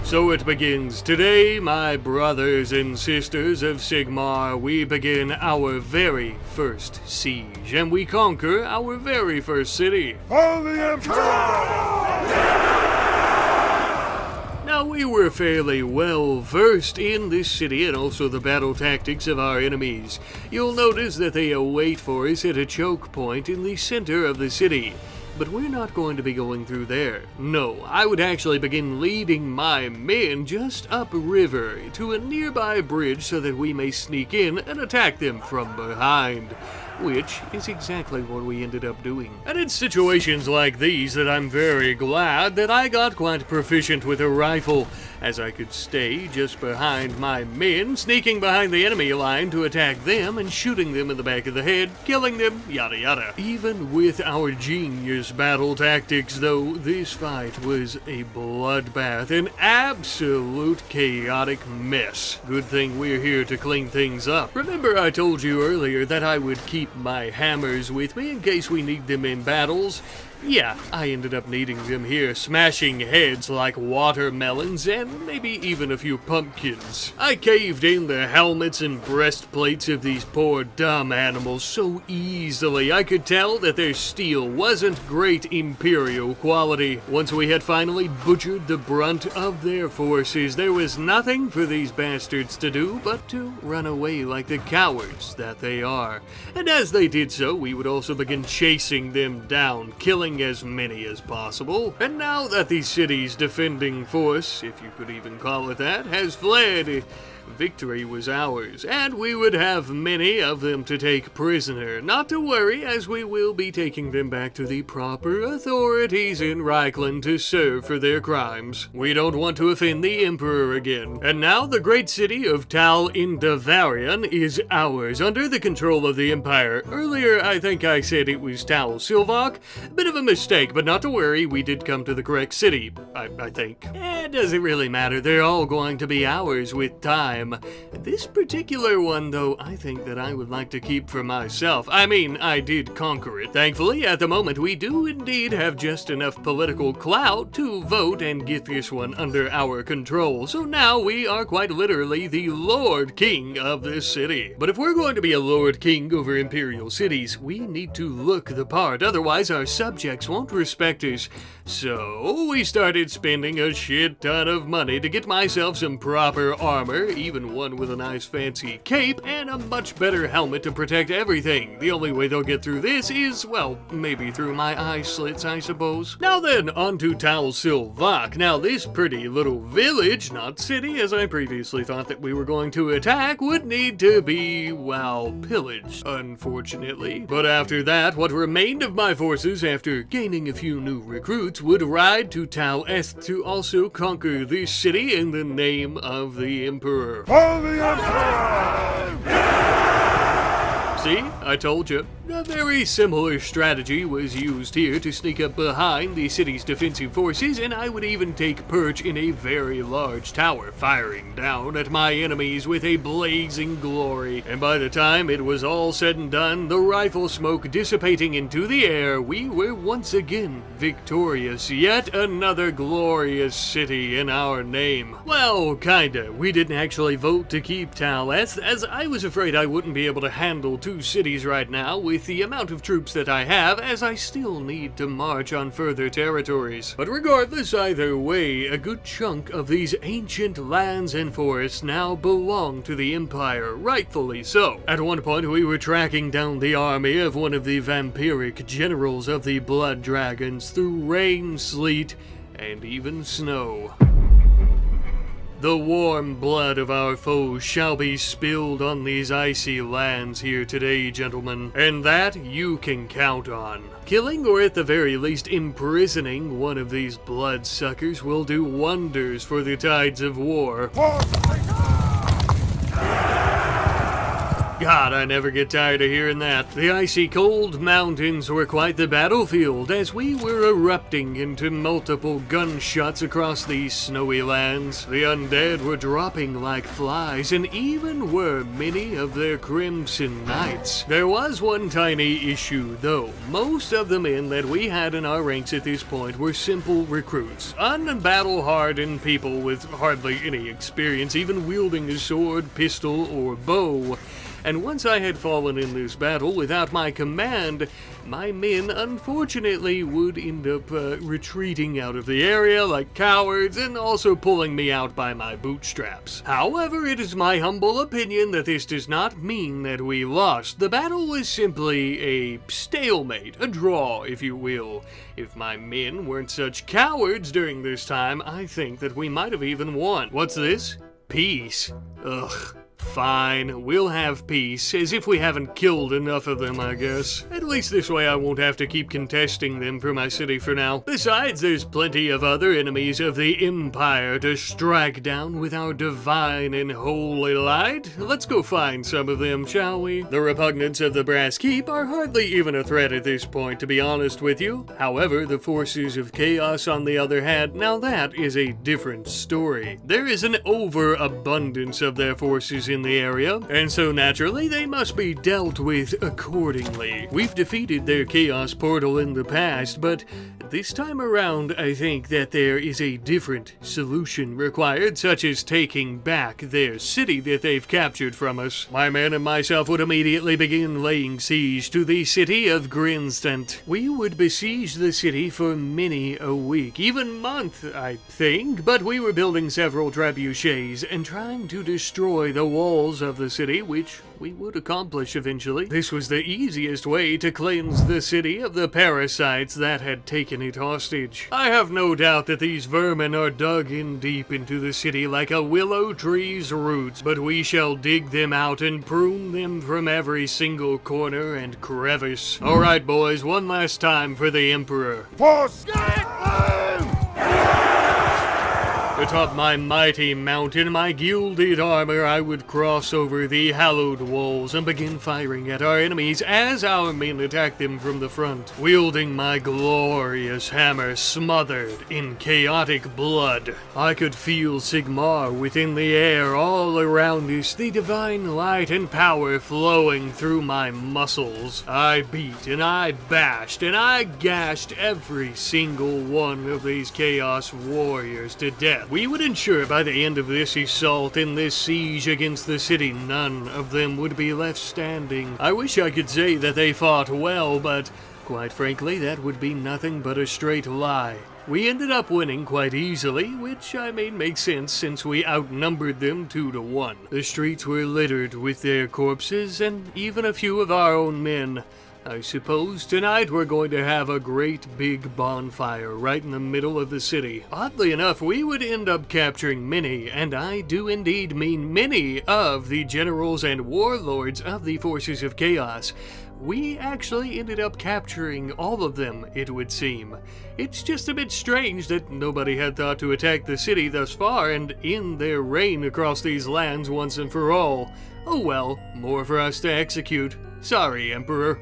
So it begins. Today, my brothers and sisters of Sigmar, we begin our very first siege, and we conquer our very first city. For the Emperor! Now, we were fairly well versed in this city and also the battle tactics of our enemies. You'll notice that they await for us at a choke point in the center of the city. But we're not going to be going through there. No, I would actually begin leading my men just upriver to a nearby bridge so that we may sneak in and attack them from behind. Which is exactly what we ended up doing. And it's situations like these that I'm very glad that I got quite proficient with a rifle, as I could stay just behind my men, sneaking behind the enemy line to attack them and shooting them in the back of the head, killing them, yada yada. Even with our genius battle tactics though, this fight was a bloodbath, an absolute chaotic mess. Good thing we're here to clean things up. Remember I told you earlier that I would keep my hammers with me in case we need them in battles? Yeah, I ended up needing them here, smashing heads like watermelons and maybe even a few pumpkins. I caved in the helmets and breastplates of these poor dumb animals so easily. I could tell that their steel wasn't great Imperial quality. Once we had finally butchered the brunt of their forces, there was nothing for these bastards to do but to run away like the cowards that they are. And as they did so, we would also begin chasing them down, killing as many as possible. And now that the city's defending force, if you could even call it that, has fled, victory was ours, and we would have many of them to take prisoner. Not to worry, as we will be taking them back to the proper authorities in Reichland to serve for their crimes. We don't want to offend the Emperor again. And now the great city of Tal in Bavarian is ours, under the control of the Empire. Earlier, I think I said it was Tal Silvak. Bit of a mistake, but not to worry, we did come to the correct city, I think. It doesn't really matter, they're all going to be ours with time. This particular one, though, I think that I would like to keep for myself. I mean, I did conquer it. Thankfully, at the moment, we do indeed have just enough political clout to vote and get this one under our control. So now we are quite literally the Lord King of this city. But if we're going to be a Lord King over Imperial cities, we need to look the part. Otherwise, our subjects won't respect us. So we started spending a shit ton of money to get myself some proper armor, even one with a nice fancy cape and a much better helmet to protect everything. The only way they'll get through this is, well, maybe through my eye slits, I suppose. Now then, on to Tal Silvak. Now this pretty little village, not city as I previously thought that we were going to attack, would need to be, well, pillaged, unfortunately. But after that, what remained of my forces, after gaining a few new recruits, would ride to Tal Est to also conquer this city in the name of the Emperor. For the Emperor! See? I told you. A very similar strategy was used here to sneak up behind the city's defensive forces, and I would even take perch in a very large tower, firing down at my enemies with a blazing glory. And by the time it was all said and done, the rifle smoke dissipating into the air, we were once again victorious. Yet another glorious city in our name. Well, kinda. We didn't actually vote to keep Tal, as I was afraid I wouldn't be able to handle 2 cities right now with the amount of troops that I have, as I still need to march on further territories. But regardless, either way, a good chunk of these ancient lands and forests now belong to the Empire, rightfully so. At one point, we were tracking down the army of one of the vampiric generals of the Blood Dragons through rain, sleet, and even snow. The warm blood of our foes shall be spilled on these icy lands here today, gentlemen, and that you can count on. Killing, or at the very least imprisoning, one of these bloodsuckers will do wonders for the tides of war. God, I never get tired of hearing that. The icy cold mountains were quite the battlefield as we were erupting into multiple gunshots across these snowy lands. The undead were dropping like flies, and even were many of their crimson knights. There was one tiny issue though. Most of the men that we had in our ranks at this point were simple recruits, unbattle-hardened people with hardly any experience even wielding a sword, pistol, or bow. And once I had fallen in this battle without my command, my men unfortunately would end up retreating out of the area like cowards and also pulling me out by my bootstraps. However, it is my humble opinion that this does not mean that we lost. The battle was simply a stalemate, a draw, if you will. If my men weren't such cowards during this time, I think that we might have even won. What's this? Peace. Ugh. Fine, we'll have peace, as if we haven't killed enough of them, I guess. At least this way I won't have to keep contesting them for my city for now. Besides, there's plenty of other enemies of the Empire to strike down with our divine and holy light. Let's go find some of them, shall we? The repugnants of the Brass Keep are hardly even a threat at this point, to be honest with you. However, the forces of chaos, on the other hand, now that is a different story. There is an overabundance of their forces in the area, and so naturally they must be dealt with accordingly. We've defeated their chaos portal in the past, but this time around I think that there is a different solution required, such as taking back their city that they've captured from us. My men and myself would immediately begin laying siege to the city of Grinstant. We would besiege the city for many a week, even month, I think, but we were building several trebuchets and trying to destroy the walls of the city, which we would accomplish eventually. This was the easiest way to cleanse the city of the parasites that had taken it hostage. I have no doubt that these vermin are dug in deep into the city like a willow tree's roots, but we shall dig them out and prune them from every single corner and crevice. Alright boys, one last time for the Emperor. Atop my mighty mountain, my gilded armor, I would cross over the hallowed walls and begin firing at our enemies as our men attacked them from the front, wielding my glorious hammer smothered in chaotic blood. I could feel Sigmar within the air all around us, the divine light and power flowing through my muscles. I beat and I bashed and I gashed every single one of these chaos warriors to death. We would ensure by the end of this assault in this siege against the city, none of them would be left standing. I wish I could say that they fought well, but quite frankly, that would be nothing but a straight lie. We ended up winning quite easily, which I mean makes sense since we outnumbered them 2-1. The streets were littered with their corpses and even a few of our own men. I suppose tonight we're going to have a great big bonfire right in the middle of the city. Oddly enough, we would end up capturing many, and I do indeed mean many, of the generals and warlords of the forces of chaos. We actually ended up capturing all of them, it would seem. It's just a bit strange that nobody had thought to attack the city thus far and end their reign across these lands once and for all. Oh well, more for us to execute. Sorry, Emperor.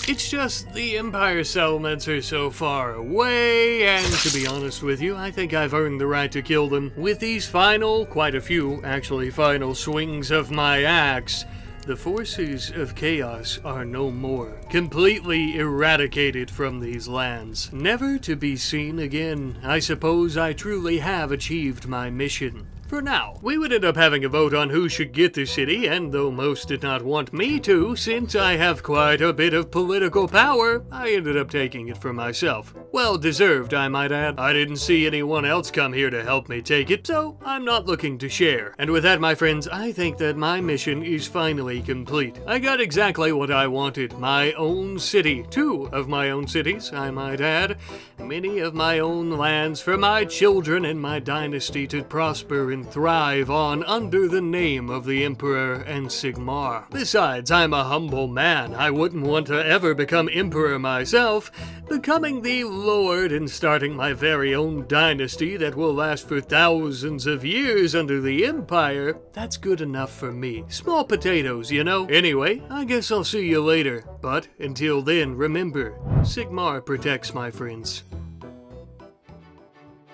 It's just the Empire settlements are so far away, and to be honest with you, I think I've earned the right to kill them. With these quite a few, actually, final swings of my axe, the forces of chaos are no more, completely eradicated from these lands, never to be seen again. I suppose I truly have achieved my mission. For now, we would end up having a vote on who should get the city, and though most did not want me to, since I have quite a bit of political power, I ended up taking it for myself. Well deserved, I might add. I didn't see anyone else come here to help me take it, so I'm not looking to share. And with that, my friends, I think that my mission is finally complete. I got exactly what I wanted. My own city. 2 of my own cities, I might add. Many of my own lands for my children and my dynasty to prosper and thrive on under the name of the Emperor and Sigmar. Besides, I'm a humble man. I wouldn't want to ever become Emperor myself. Becoming the Lord and starting my very own dynasty that will last for thousands of years under the Empire, that's good enough for me. Small potatoes, you know? Anyway, I guess I'll see you later. But until then, remember, Sigmar protects, my friends.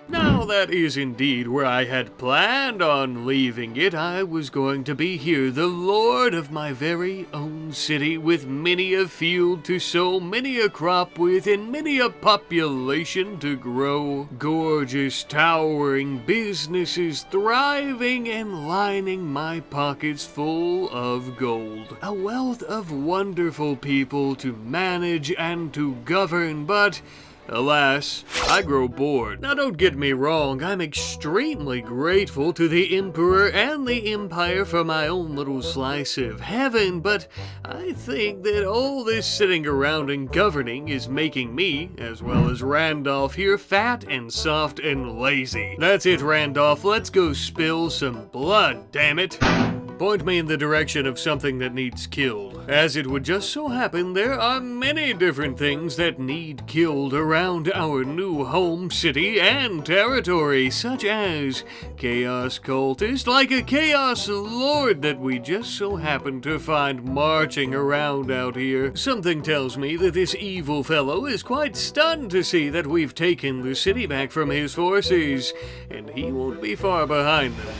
Now that is indeed where I had planned on leaving it. I was going to be here, the lord of my very own city, with many a field to sow, many a crop with, and many a population to grow. Gorgeous, towering businesses thriving and lining my pockets full of gold. A wealth of wonderful people to manage and to govern, but alas, I grow bored. Now don't get me wrong, I'm extremely grateful to the Emperor and the Empire for my own little slice of heaven, but I think that all this sitting around and governing is making me, as well as Randolph here, fat and soft and lazy. That's it, Randolph, let's go spill some blood, damn it. Point me in the direction of something that needs killed. As it would just so happen, there are many different things that need killed around our new home city and territory, such as Chaos Cultist, like a Chaos Lord that we just so happen to find marching around out here. Something tells me that this evil fellow is quite stunned to see that we've taken the city back from his forces, and he won't be far behind them.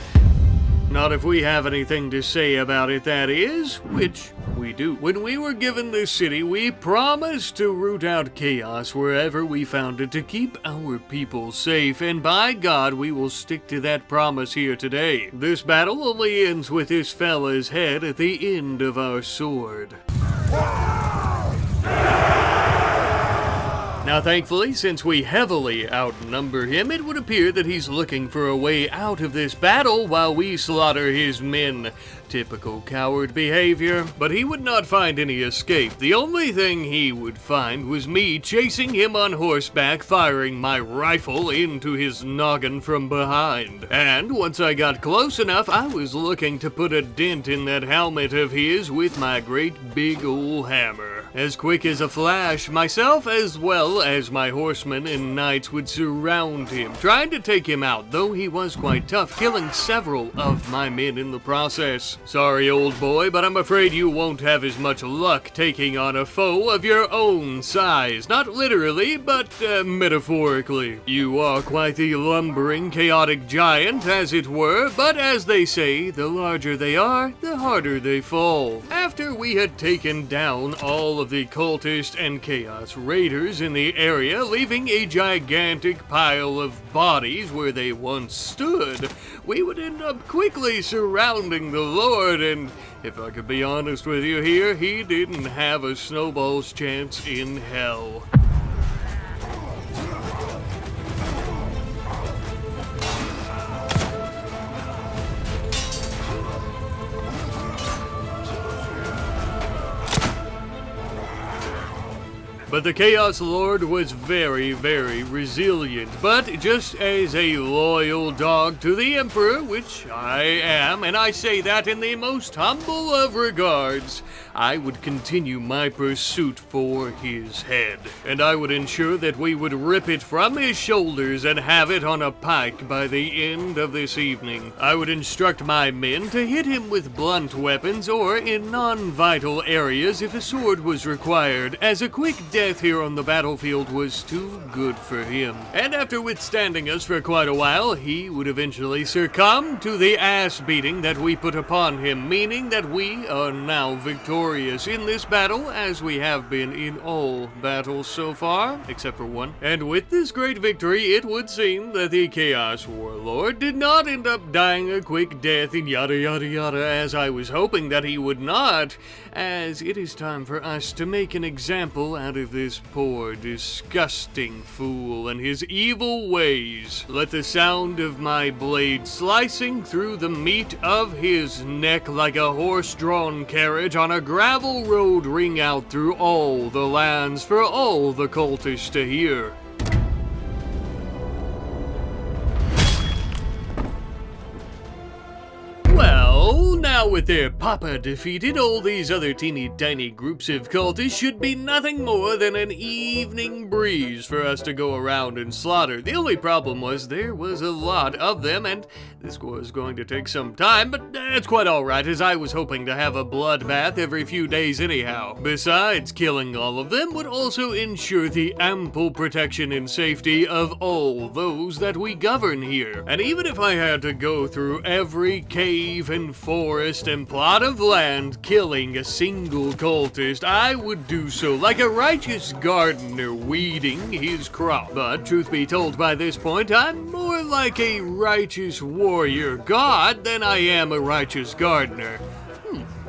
Not if we have anything to say about it, that is, which we do. When we were given this city, we promised to root out chaos wherever we found it to keep our people safe, and by God, we will stick to that promise here today. This battle only ends with this fella's head at the end of our sword. Now thankfully, since we heavily outnumber him, it would appear that he's looking for a way out of this battle while we slaughter his men. Typical coward behavior, but he would not find any escape. The only thing he would find was me chasing him on horseback, firing my rifle into his noggin from behind. And once I got close enough, I was looking to put a dent in that helmet of his with my great big ol' hammer. As quick as a flash, myself as well as my horsemen and knights would surround him, trying to take him out, though he was quite tough, killing several of my men in the process. Sorry, old boy, but I'm afraid you won't have as much luck taking on a foe of your own size. Not literally, but metaphorically. You are quite the lumbering, chaotic giant, as it were, but as they say, the larger they are, the harder they fall. After we had taken down all of the cultist and chaos raiders in the area, leaving a gigantic pile of bodies where they once stood, we would end up quickly surrounding the Lord, and if I could be honest with you here, he didn't have a snowball's chance in hell. But the Chaos Lord was very, very resilient. But just as a loyal dog to the Emperor, which I am, and I say that in the most humble of regards, I would continue my pursuit for his head. And I would ensure that we would rip it from his shoulders and have it on a pike by the end of this evening. I would instruct my men to hit him with blunt weapons or in non-vital areas if a sword was required, as a quick death here on the battlefield was too good for him. And after withstanding us for quite a while, he would eventually succumb to the ass beating that we put upon him, meaning that we are now victorious in this battle, as we have been in all battles so far, except for one. And with this great victory, it would seem that the Chaos Warlord did not end up dying a quick death and yada yada yada, as I was hoping that he would not, as it is time for us to make an example out of this poor, disgusting fool and his evil ways. Let the sound of my blade slicing through the meat of his neck like a horse-drawn carriage on a gravel road ring out through all the lands for all the cultists to hear. Well, now with their papa defeated, all these other teeny tiny groups of cultists should be nothing more than an evening breeze for us to go around and slaughter. The only problem was there was a lot of them, and this was going to take some time, but that's quite alright, as I was hoping to have a bloodbath every few days anyhow. Besides, killing all of them would also ensure the ample protection and safety of all those that we govern here. And even if I had to go through every cave and forest and plot of land killing a single cultist, I would do so like a righteous gardener weeding his crop. But truth be told, by this point, I'm more like a righteous warrior god than I am a righteous gardener.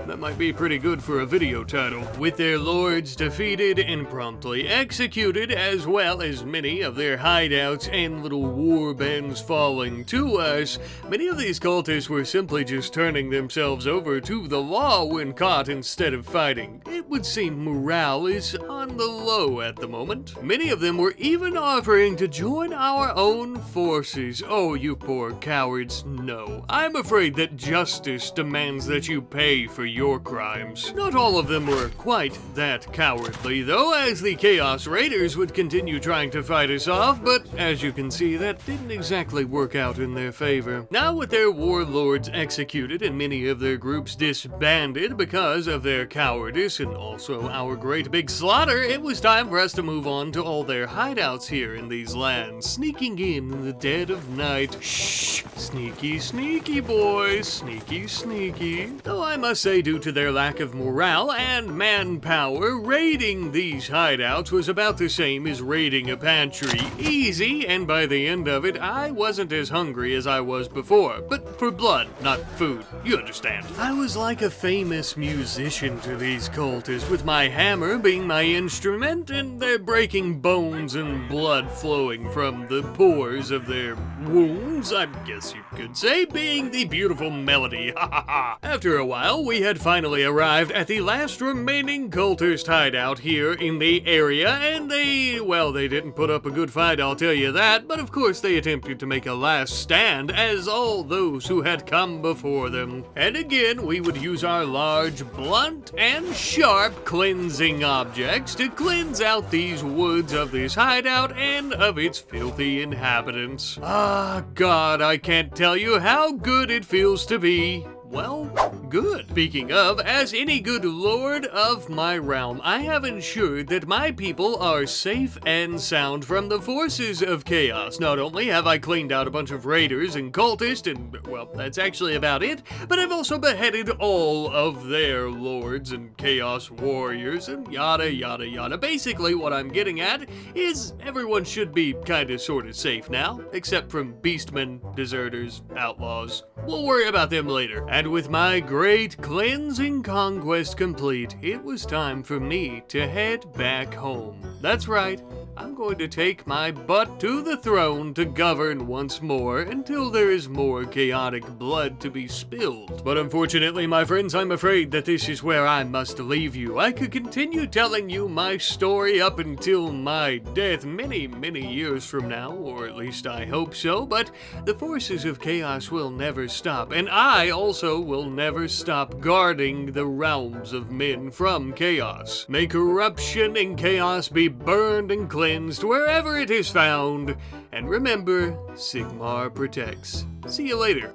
That might be pretty good for a video title. With their lords defeated and promptly executed, as well as many of their hideouts and little war bands falling to us, many of these cultists were simply just turning themselves over to the law when caught instead of fighting. It would seem morale is on the low at the moment. Many of them were even offering to join our own forces. Oh, you poor cowards, no. I'm afraid that justice demands that you pay for your crimes. Not all of them were quite that cowardly, though, as the Chaos Raiders would continue trying to fight us off, but as you can see, that didn't exactly work out in their favor. Now, with their warlords executed and many of their groups disbanded because of their cowardice and also our great big slaughter, it was time for us to move on to all their hideouts here in these lands, sneaking in the dead of night. Shh! Sneaky, sneaky, boys. Sneaky, sneaky. Though I must say, due to their lack of morale and manpower, raiding these hideouts was about the same as raiding a pantry. Easy, and by the end of it, I wasn't as hungry as I was before. But for blood, not food. You understand. I was like a famous musician to these cultists, with my hammer being my instrument, and they're breaking bones and blood flowing from the pores of their wounds, I guess you could say, being the beautiful melody. Ha ha ha. After a while, we had finally arrived at the last remaining cultist hideout here in the area, and they didn't put up a good fight, I'll tell you that, but of course they attempted to make a last stand, as all those who had come before them. And again, we would use our large, blunt, and sharp cleansing objects to cleanse out these woods of this hideout and of its filthy inhabitants. Ah, God, I can't tell you how good it feels to be, well, good. Speaking of, as any good lord of my realm, I have ensured that my people are safe and sound from the forces of chaos. Not only have I cleaned out a bunch of raiders and cultists, and, well, that's actually about it, but I've also beheaded all of their lords and chaos warriors and yada yada yada. Basically, what I'm getting at is everyone should be kinda sorta safe now, except from beastmen, deserters, outlaws. We'll worry about them later. And with my great cleansing conquest complete, it was time for me to head back home. That's right, I'm going to take my butt to the throne to govern once more until there is more chaotic blood to be spilled. But unfortunately, my friends, I'm afraid that this is where I must leave you. I could continue telling you my story up until my death many, many years from now, or at least I hope so, but the forces of chaos will never stop, and I also will never stop guarding the realms of men from chaos. May corruption and chaos be burned and cleansed wherever it is found, and remember, Sigmar protects. See you later.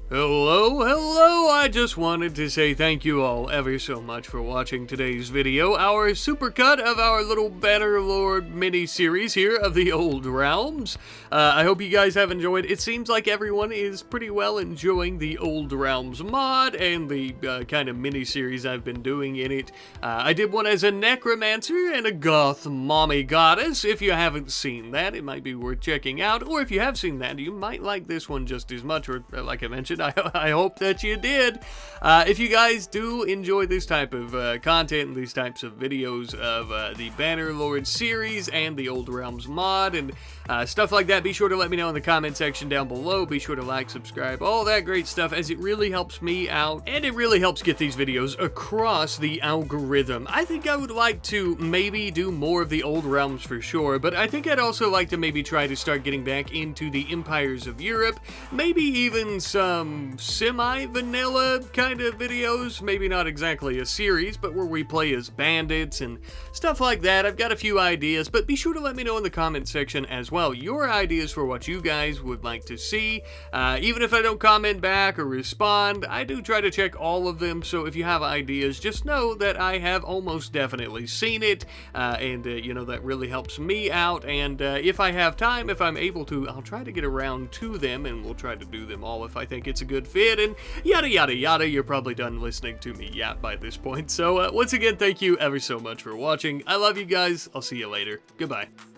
Hello, I just wanted to say thank you all ever so much for watching today's video, our supercut of our little Bannerlord mini-series here of the Old Realms. I hope you guys have enjoyed. It seems like everyone is pretty well enjoying the Old Realms mod and the kind of mini-series I've been doing in it. I did one as a necromancer and a goth mommy goddess. If you haven't seen that, it might be worth checking out, or if you have seen that, you might like this one just as much, or like I mentioned, I hope that you did. If you guys do enjoy this type of content and these types of videos of the Bannerlord series and the Old Realms mod and stuff like that, be sure to let me know in the comment section down below. Be sure to like, subscribe, all that great stuff, as it really helps me out and it really helps get these videos across the algorithm. I think I would like to maybe do more of the Old Realms for sure, but I think I'd also like to maybe try to start getting back into the Empires of Europe, maybe even some semi-vanilla kind of videos, maybe not exactly a series, but where we play as bandits and stuff like that. I've got a few ideas, but be sure to let me know in the comment section as well your ideas for what you guys would like to see. Even if I don't comment back or respond, I do try to check all of them, so if you have ideas, just know that I have almost definitely seen it, and you know, that really helps me out, and if I have time, if I'm able to, I'll try to get around to them, and we'll try to do them all if I think it's a good fit, and yada yada yada. You're probably done listening to me yap by this point, so once again, thank you ever so much for watching. I love you guys. I'll see you later. Goodbye.